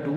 2,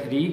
3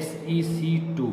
SEC 2।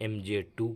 MJ2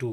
2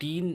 3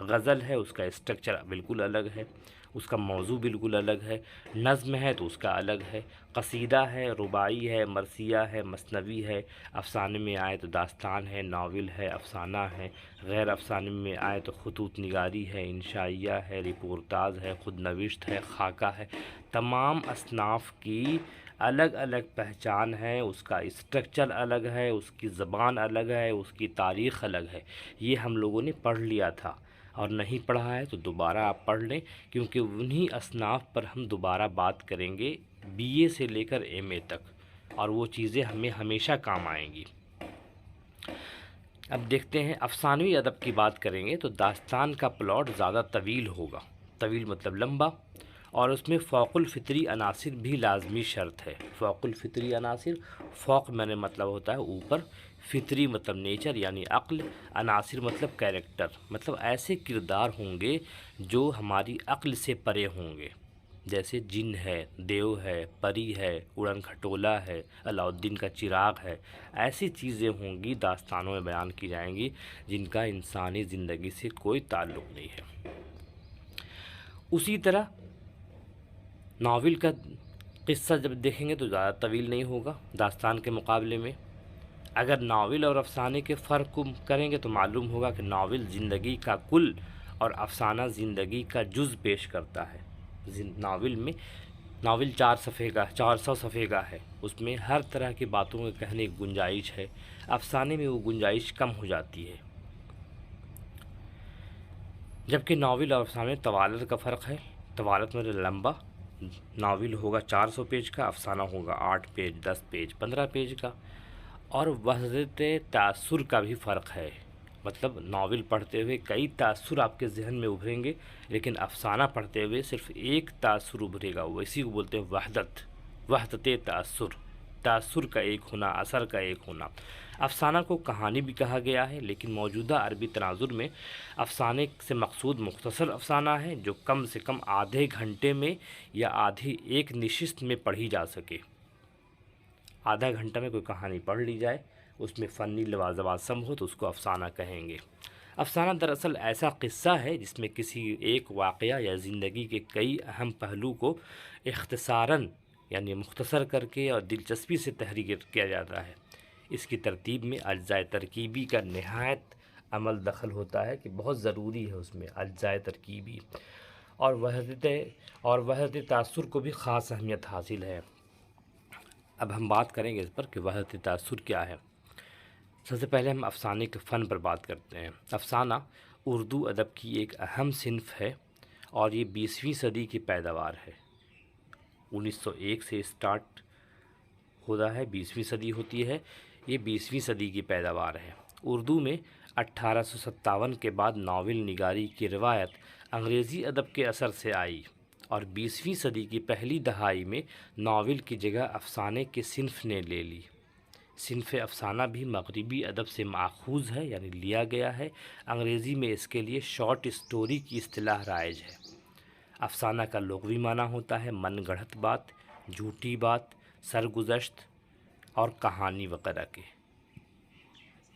غزل ہے اس کا structure بالکل الگ ہے، اس کا موضوع بالکل الگ ہے، نظم ہے تو اس کا الگ ہے، قصیدہ ہے، رباعی ہے، مرثیہ ہے، مثنوی ہے، افسانے میں آئے تو داستان ہے، ناول ہے، افسانہ ہے، غیر افسانے میں آئے تو خطوط نگاری ہے، انشائیہ ہے، رپورتاز ہے، خود نوشت ہے، خاکہ ہے۔ تمام اصناف کی الگ الگ پہچان ہے، اس کا اسٹرکچر الگ ہے، اس کی زبان الگ ہے، اس کی تاریخ الگ ہے۔ یہ ہم لوگوں نے پڑھ لیا تھا، اور نہیں پڑھا ہے تو دوبارہ آپ پڑھ لیں، کیونکہ انہی اصناف پر ہم دوبارہ بات کریں گے بی اے سے لے کر ایم اے تک، اور وہ چیزیں ہمیں ہمیشہ کام آئیں گی۔ اب دیکھتے ہیں، افسانوی ادب کی بات کریں گے تو داستان کا پلاٹ زیادہ طویل ہوگا، طویل مطلب لمبا، اور اس میں فوق الفطری عناصر بھی لازمی شرط ہے۔ فوق الفطری عناصر، فوق میں نے مطلب ہوتا ہے اوپر، فطری مطلب نیچر یعنی عقل، عناصر مطلب کیریکٹر، مطلب ایسے کردار ہوں گے جو ہماری عقل سے پرے ہوں گے، جیسے جن ہے، دیو ہے، پری ہے، اڑن کھٹولا ہے، علاء الدین کا چراغ ہے۔ ایسی چیزیں ہوں گی، داستانوں میں بیان کی جائیں گی جن کا انسانی زندگی سے کوئی تعلق نہیں ہے۔ اسی طرح ناول کا قصہ جب دیکھیں گے تو زیادہ طویل نہیں ہوگا داستان کے مقابلے میں۔ اگر ناول اور افسانے کے فرق کو کریں گے تو معلوم ہوگا کہ ناول زندگی کا کل اور افسانہ زندگی کا جز پیش کرتا ہے۔ ناول 400 صفحے کا ہے، اس میں ہر طرح کی باتوں کے کہنے کی گنجائش ہے، افسانے میں وہ گنجائش کم ہو جاتی ہے۔ جبکہ ناول اور افسانے میں طوالت کا فرق ہے، طوالت میں لمبا ناول ہوگا 400 پیج کا، افسانہ ہوگا 8 پیج، 10 پیج، 15 پیج کا۔ اور وحدت تأثر کا بھی فرق ہے، مطلب ناول پڑھتے ہوئے کئی تأثر آپ کے ذہن میں ابھریں گے، لیکن افسانہ پڑھتے ہوئے صرف ایک تأثر ابھرے گا، وہ اسی کو بولتے ہیں وحدت تأثر، تأثر کا ایک ہونا، اثر کا ایک ہونا۔ افسانہ کو کہانی بھی کہا گیا ہے، لیکن موجودہ عربی تناظر میں افسانے سے مقصود مختصر افسانہ ہے جو کم سے کم آدھے گھنٹے میں یا آدھی ایک نشست میں پڑھی جا سکے۔ آدھا گھنٹہ میں کوئی کہانی پڑھ لی جائے، اس میں فنی لوازم ہو تو اس کو افسانہ کہیں گے۔ افسانہ دراصل ایسا قصہ ہے جس میں کسی ایک واقعہ یا زندگی کے کئی اہم پہلو کو اختصاراً یعنی مختصر کر کے اور دلچسپی سے تحریر کیا جاتا ہے۔ اس کی ترتیب میں اجزائے ترکیبی کا نہایت عمل دخل ہوتا ہے کہ بہت ضروری ہے اس میں اجزائے ترکیبی، اور وحدت تأثر کو بھی خاص اہمیت حاصل ہے۔ اب ہم بات کریں گے اس پر کہ وحدت تأثر کیا ہے۔ سب سے پہلے ہم افسانے کے فن پر بات کرتے ہیں۔ افسانہ اردو ادب کی ایک اہم صنف ہے، اور یہ 20ویں صدی کی پیداوار ہے۔ 1901 سے اسٹارٹ ہوتا ہے، 20ویں صدی ہوتی ہے، یہ 20ویں صدی کی پیداوار ہے۔ اردو میں 1857 کے بعد ناول نگاری کی روایت انگریزی ادب کے اثر سے آئی، اور 20ویں صدی کی پہلی دہائی میں ناول کی جگہ افسانے کے صنف نے لے لی۔ صنف افسانہ بھی مغربی ادب سے ماخوذ ہے، یعنی لیا گیا ہے۔ انگریزی میں اس کے لیے شارٹ اسٹوری کی اصطلاح رائج ہے۔ افسانہ کا لغوی معنی ہوتا ہے من گڑھت بات، جھوٹی بات، سرگزشت اور کہانی وغیرہ کے۔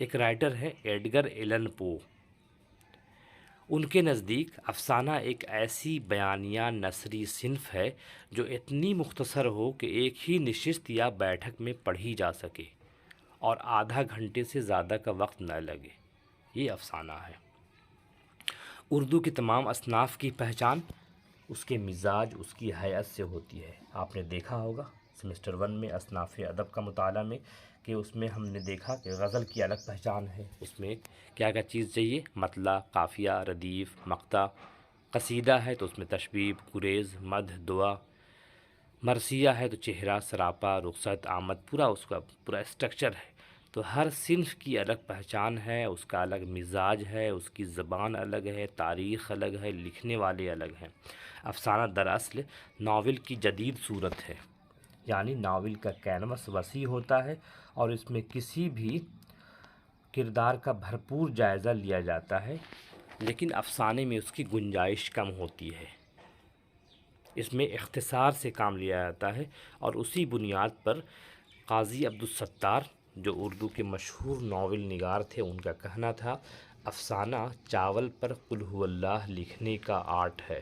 ایک رائٹر ہے ایڈگر ایلن پو، ان کے نزدیک افسانہ ایک ایسی بیانیہ نثری صنف ہے جو اتنی مختصر ہو کہ ایک ہی نشست یا بیٹھک میں پڑھی جا سکے اور آدھا گھنٹے سے زیادہ کا وقت نہ لگے، یہ افسانہ ہے۔ اردو کی تمام اصناف کی پہچان اس کے مزاج، اس کی حیت سے ہوتی ہے۔ آپ نے دیکھا ہوگا سیمسٹر 1 میں اصناف ادب کا مطالعہ میں کہ اس میں ہم نے دیکھا کہ غزل کی الگ پہچان ہے، اس میں کیا کیا چیز چاہیے، مطلع، قافیہ، ردیف، مقطع۔ قصیدہ ہے تو اس میں تشبیب، گریز، مدح، دعا۔ مرثیہ ہے تو چہرہ، سراپا، رخصت، آمد، پورا اس کا پورا اسٹرکچر ہے۔ تو ہر صنف کی الگ پہچان ہے، اس کا الگ مزاج ہے، اس کی زبان الگ ہے، تاریخ الگ ہے، لکھنے والے الگ ہیں۔ افسانہ دراصل ناول کی جدید صورت ہے، یعنی ناول کا کینوس وسیع ہوتا ہے اور اس میں کسی بھی کردار کا بھرپور جائزہ لیا جاتا ہے، لیکن افسانے میں اس کی گنجائش کم ہوتی ہے، اس میں اختصار سے کام لیا جاتا ہے۔ اور اسی بنیاد پر قاضی عبدالستار جو اردو کے مشہور ناول نگار تھے، ان کا کہنا تھا افسانہ چاول پر قل هو اللہ لکھنے کا آرٹ ہے۔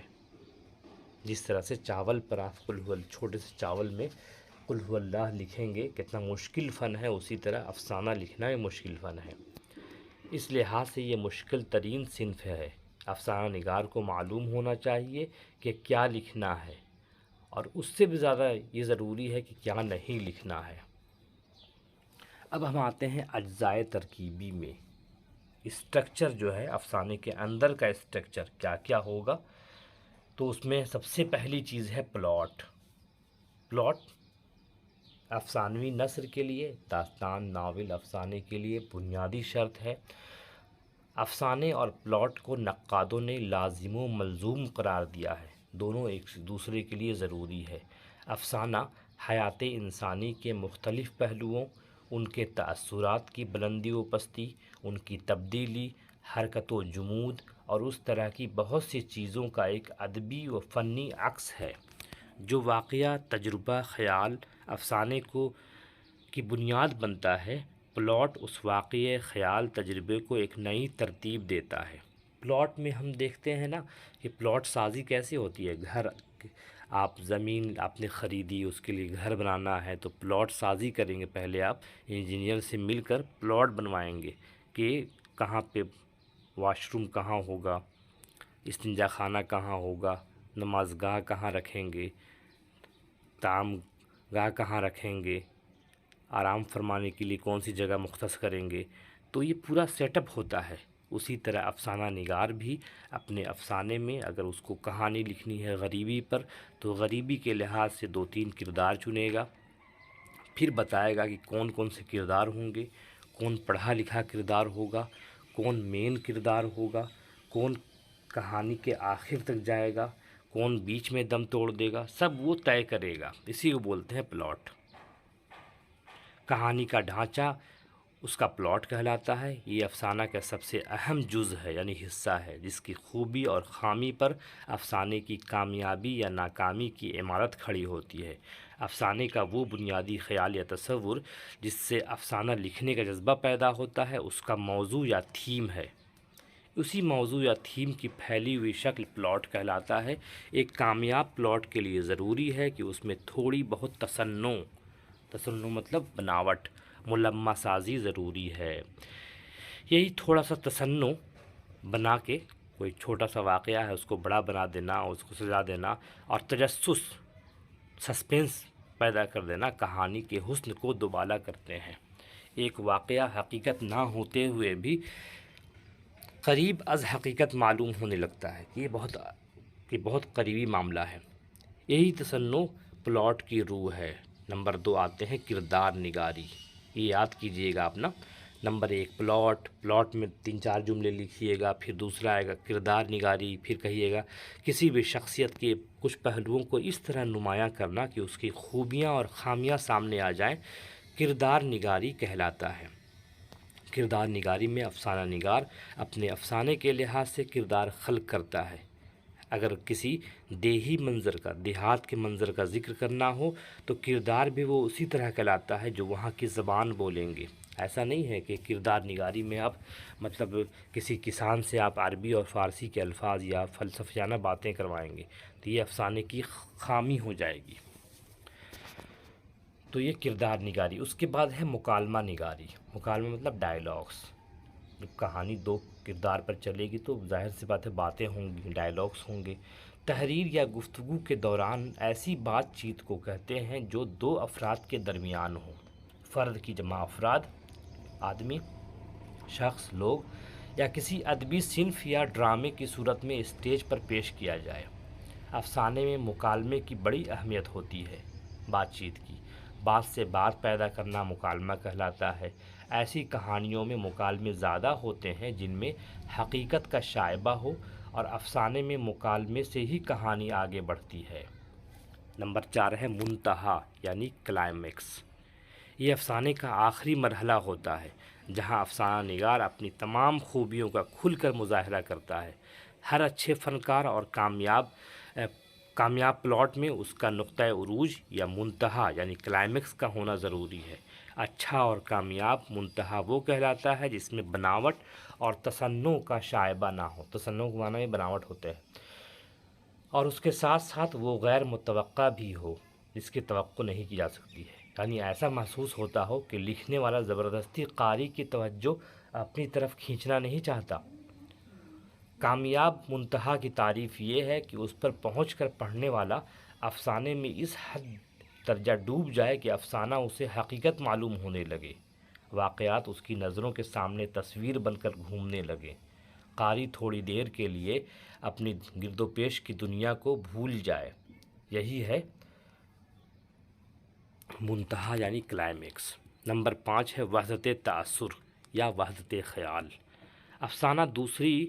جس طرح سے چاول پر آپ چھوٹے سے چاول میں قل هو اللہ لکھیں گے کتنا مشکل فن ہے، اسی طرح افسانہ لکھنا بھی مشکل فن ہے۔ اس لحاظ سے یہ مشکل ترین صنف ہے۔ افسانہ نگار کو معلوم ہونا چاہیے کہ کیا لکھنا ہے، اور اس سے بھی زیادہ یہ ضروری ہے کہ کیا نہیں لکھنا ہے۔ اب ہم آتے ہیں اجزائے ترکیبی میں۔ اسٹرکچر جو ہے افسانے کے اندر کا اسٹرکچر کیا کیا ہوگا، تو اس میں سب سے پہلی چیز ہے پلاٹ۔ پلاٹ افسانوی نثر کے لیے، داستان، ناول، افسانے کے لیے بنیادی شرط ہے۔ افسانے اور پلاٹ کو نقادوں نے لازم و ملزوم قرار دیا ہے، دونوں ایک دوسرے کے لیے ضروری ہے۔ افسانہ حیات انسانی کے مختلف پہلوؤں، ان کے تأثرات کی بلندی و پستی، ان کی تبدیلی، حرکت و جمود اور اس طرح کی بہت سی چیزوں کا ایک ادبی و فنی عکس ہے، جو واقعہ، تجربہ، خیال افسانے کی بنیاد بنتا ہے۔ پلاٹ اس واقعے، خیال، تجربے کو ایک نئی ترتیب دیتا ہے۔ پلاٹ میں ہم دیکھتے ہیں نا کہ پلاٹ سازی کیسے ہوتی ہے۔ گھر، آپ زمین آپ نے خریدی، اس کے لیے گھر بنانا ہے تو پلاٹ سازی کریں گے۔ پہلے آپ انجینئر سے مل کر پلاٹ بنوائیں گے کہ کہاں پہ واش روم کہاں ہوگا، استنجا خانہ کہاں ہوگا، نماز گاہ کہاں رکھیں گے، طعام گاہ کہاں رکھیں گے، آرام فرمانے کے لیے کون سی جگہ مختص کریں گے، تو یہ پورا سیٹ اپ ہوتا ہے۔ اسی طرح افسانہ نگار بھی اپنے افسانے میں اگر اس کو کہانی لکھنی ہے غریبی پر، تو غریبی کے لحاظ سے 2-3 کردار چنے گا، پھر بتائے گا کہ کون کون سے کردار ہوں گے، کون پڑھا لکھا کردار ہوگا، کون مین کردار ہوگا، کون کہانی کے آخر تک جائے گا، کون بیچ میں دم توڑ دے گا، سب وہ طے کرے گا۔ اسی کو بولتے ہیں پلاٹ۔ کہانی کا ڈھانچہ اس کا پلاٹ کہلاتا ہے۔ یہ افسانہ کا سب سے اہم جز ہے، یعنی حصہ ہے، جس کی خوبی اور خامی پر افسانے کی کامیابی یا ناکامی کی عمارت کھڑی ہوتی ہے۔ افسانے کا وہ بنیادی خیال یا تصور جس سے افسانہ لکھنے کا جذبہ پیدا ہوتا ہے، اس کا موضوع یا تھیم ہے۔ اسی موضوع یا تھیم کی پھیلی ہوئی شکل پلاٹ کہلاتا ہے۔ ایک کامیاب پلاٹ کے لیے ضروری ہے کہ اس میں تھوڑی بہت تصنع مطلب بناوٹ، ملمہ سازی ضروری ہے۔ یہی تھوڑا سا تصنع بنا کے کوئی چھوٹا سا واقعہ ہے اس کو بڑا بنا دینا، اس کو سجا دینا، اور تجسس، سسپینس پیدا کر دینا، کہانی کے حسن کو دوبالا کرتے ہیں۔ ایک واقعہ حقیقت نہ ہوتے ہوئے بھی قریب از حقیقت معلوم ہونے لگتا ہے کہ یہ بہت قریبی معاملہ ہے۔ یہی تصنع پلاٹ کی روح ہے۔ نمبر 2 آتے ہیں کردار نگاری۔ یہ یاد کیجئے گا آپ نا۔ نمبر 1 پلاٹ میں 3-4 جملے لکھیے گا، پھر دوسرا آئے گا کردار نگاری، پھر کہیے گا کسی بھی شخصیت کے کچھ پہلوؤں کو اس طرح نمایاں کرنا کہ اس کی خوبیاں اور خامیاں سامنے آ جائیں، کردار نگاری کہلاتا ہے۔ کردار نگاری میں افسانہ نگار اپنے افسانے کے لحاظ سے کردار خلق کرتا ہے۔ اگر کسی دیہی منظر کا، دیہات کے منظر کا ذکر کرنا ہو تو کردار بھی وہ اسی طرح کہلاتا ہے جو وہاں کی زبان بولیں گے۔ ایسا نہیں ہے کہ کردار نگاری میں آپ مطلب کسی کسان سے آپ عربی اور فارسی کے الفاظ یا فلسفیانہ باتیں کروائیں گے تو یہ افسانے کی خامی ہو جائے گی۔ تو یہ کردار نگاری۔ اس کے بعد ہے مکالمہ نگاری۔ مکالمہ مطلب ڈائلاگس۔ جب کہانی 2 کردار پر چلے گی تو ظاہر سی بات ہے باتیں ہوں گی، ڈائلاگس ہوں گے۔ تحریر یا گفتگو کے دوران ایسی بات چیت کو کہتے ہیں جو 2 افراد کے درمیان ہوں۔ فرد کی جمع افراد، آدمی، شخص، لوگ، یا کسی ادبی صنف یا ڈرامے کی صورت میں اسٹیج پر پیش کیا جائے۔ افسانے میں مکالمے کی بڑی اہمیت ہوتی ہے۔ بات چیت کی، بات سے بات پیدا کرنا مکالمہ کہلاتا ہے۔ ایسی کہانیوں میں مکالمے زیادہ ہوتے ہیں جن میں حقیقت کا شائبہ ہو، اور افسانے میں مکالمے سے ہی کہانی آگے بڑھتی ہے۔ نمبر 4 ہے منتہا یعنی کلائمیکس۔ یہ افسانے کا آخری مرحلہ ہوتا ہے جہاں افسانہ نگار اپنی تمام خوبیوں کا کھل کر مظاہرہ کرتا ہے۔ ہر اچھے فنکار اور کامیاب پلاٹ میں اس کا نقطہ عروج یا منتہا یعنی کلائمیکس کا ہونا ضروری ہے۔ اچھا اور کامیاب منتہا وہ کہلاتا ہے جس میں بناوٹ اور تصنع کا شائبہ نہ ہو، تصنع کے معنی میں بناوٹ ہوتا ہے، اور اس کے ساتھ ساتھ وہ غیر متوقع بھی ہو، جس کی توقع نہیں کی جا سکتی ہے، یعنی ایسا محسوس ہوتا ہو کہ لکھنے والا زبردستی قاری کی توجہ اپنی طرف کھینچنا نہیں چاہتا۔ کامیاب منتہا کی تعریف یہ ہے کہ اس پر پہنچ کر پڑھنے والا افسانے میں اس حد درجہ ڈوب جائے کہ افسانہ اسے حقیقت معلوم ہونے لگے، واقعات اس کی نظروں کے سامنے تصویر بن کر گھومنے لگے، قاری تھوڑی دیر کے لیے اپنی گرد و پیش کی دنیا کو بھول جائے۔ یہی ہے منتہا یعنی کلائمیکس۔ نمبر 5 ہے وحدت تأثر یا وحدت خیال۔ افسانہ دوسری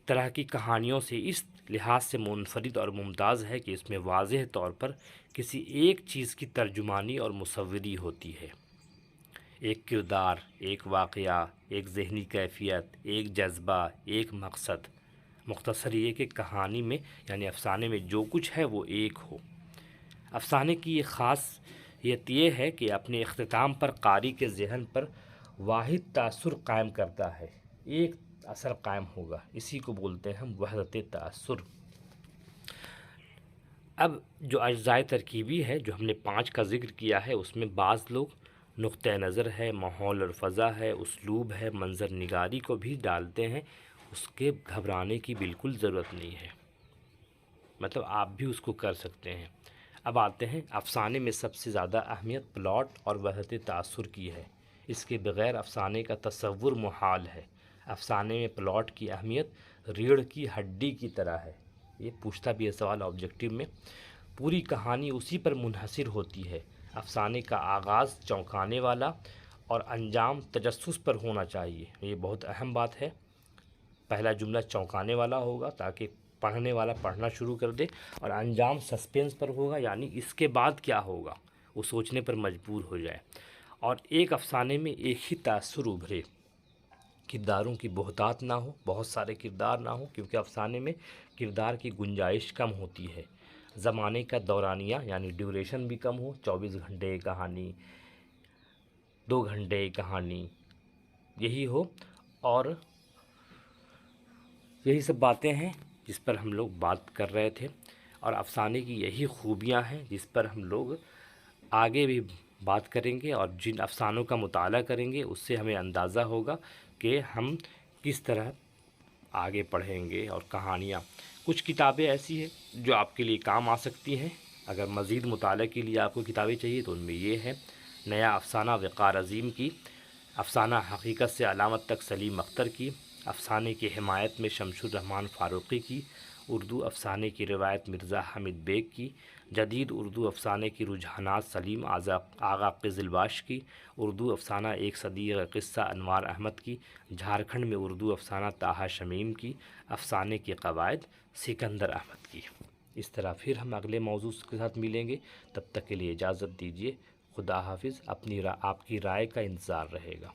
طرح کی کہانیوں سے اس لحاظ سے منفرد اور ممتاز ہے کہ اس میں واضح طور پر کسی ایک چیز کی ترجمانی اور مصوری ہوتی ہے، ایک کردار، ایک واقعہ، ایک ذہنی کیفیت، ایک جذبہ، ایک مقصد۔ مختصر یہ کہ کہانی میں یعنی افسانے میں جو کچھ ہے وہ ایک ہو۔ افسانے کی یہ خاصیت یہ ہے کہ اپنے اختتام پر قاری کے ذہن پر واحد تأثر قائم کرتا ہے، ایک اثر قائم ہوگا، اسی کو بولتے ہیں ہم وحدت تأثر۔ اب جو اجزائے ترکیبی ہے جو ہم نے 5 کا ذکر کیا ہے، اس میں بعض لوگ نقطہ نظر ہے، ماحول اور فضا ہے، اسلوب ہے، منظر نگاری کو بھی ڈالتے ہیں، اس کے گھبرانے کی بالکل ضرورت نہیں ہے، مطلب آپ بھی اس کو کر سکتے ہیں۔ اب آتے ہیں افسانے میں سب سے زیادہ اہمیت پلاٹ اور وحدت تأثر کی ہے، اس کے بغیر افسانے کا تصور محال ہے۔ افسانے میں پلاٹ کی اہمیت ریڑھ کی ہڈی کی طرح ہے، یہ پوچھتا بھی ہے سوال آبجیکٹیو میں، پوری کہانی اسی پر منحصر ہوتی ہے۔ افسانے کا آغاز چونکانے والا اور انجام تجسس پر ہونا چاہیے، یہ بہت اہم بات ہے۔ پہلا جملہ چونکانے والا ہوگا تاکہ پڑھنے والا پڑھنا شروع کر دے، اور انجام سسپینس پر ہوگا، یعنی اس کے بعد کیا ہوگا وہ سوچنے پر مجبور ہو جائے، اور ایک افسانے میں ایک ہی تأثر ابھرے، کرداروں کی بہتات نہ ہو، بہت سارے کردار نہ ہوں، کیونکہ افسانے میں کردار کی گنجائش کم ہوتی ہے۔ زمانے کا دورانیہ یعنی ڈیوریشن بھی کم ہو، 24 گھنٹے کہانی، 2 گھنٹے کہانی، یہی ہو، اور یہی سب باتیں ہیں جس پر ہم لوگ بات کر رہے تھے، اور افسانے کی یہی خوبیاں ہیں جس پر ہم لوگ آگے بھی بات کریں گے، اور جن افسانوں کا مطالعہ کریں گے اس سے ہمیں اندازہ ہوگا کہ ہم کس طرح آگے پڑھیں گے۔ اور کہانیاں، کچھ کتابیں ایسی ہیں جو آپ کے لیے کام آ سکتی ہیں، اگر مزید مطالعہ کے لیے آپ کو کتابیں چاہیے تو ان میں یہ ہے نیا افسانہ وقار عظیم کی، افسانہ حقیقت سے علامت تک سلیم اختر کی، افسانے کی حمایت میں شمس الرحمن فاروقی کی، اردو افسانے کی روایت مرزا حامد بیگ کی، جدید اردو افسانے کی رجحانات سلیم آغا قزلباش کی، اردو افسانہ ایک صدی کا قصہ انوار احمد کی، جھارکھنڈ میں اردو افسانہ طٰہٰ شمیم کی، افسانے کے قواعد سکندر احمد کی۔ اس طرح پھر ہم اگلے موضوع کے ساتھ ملیں گے، تب تک کے لیے اجازت دیجیے، خدا حافظ۔ آپ کی رائے کا انتظار رہے گا۔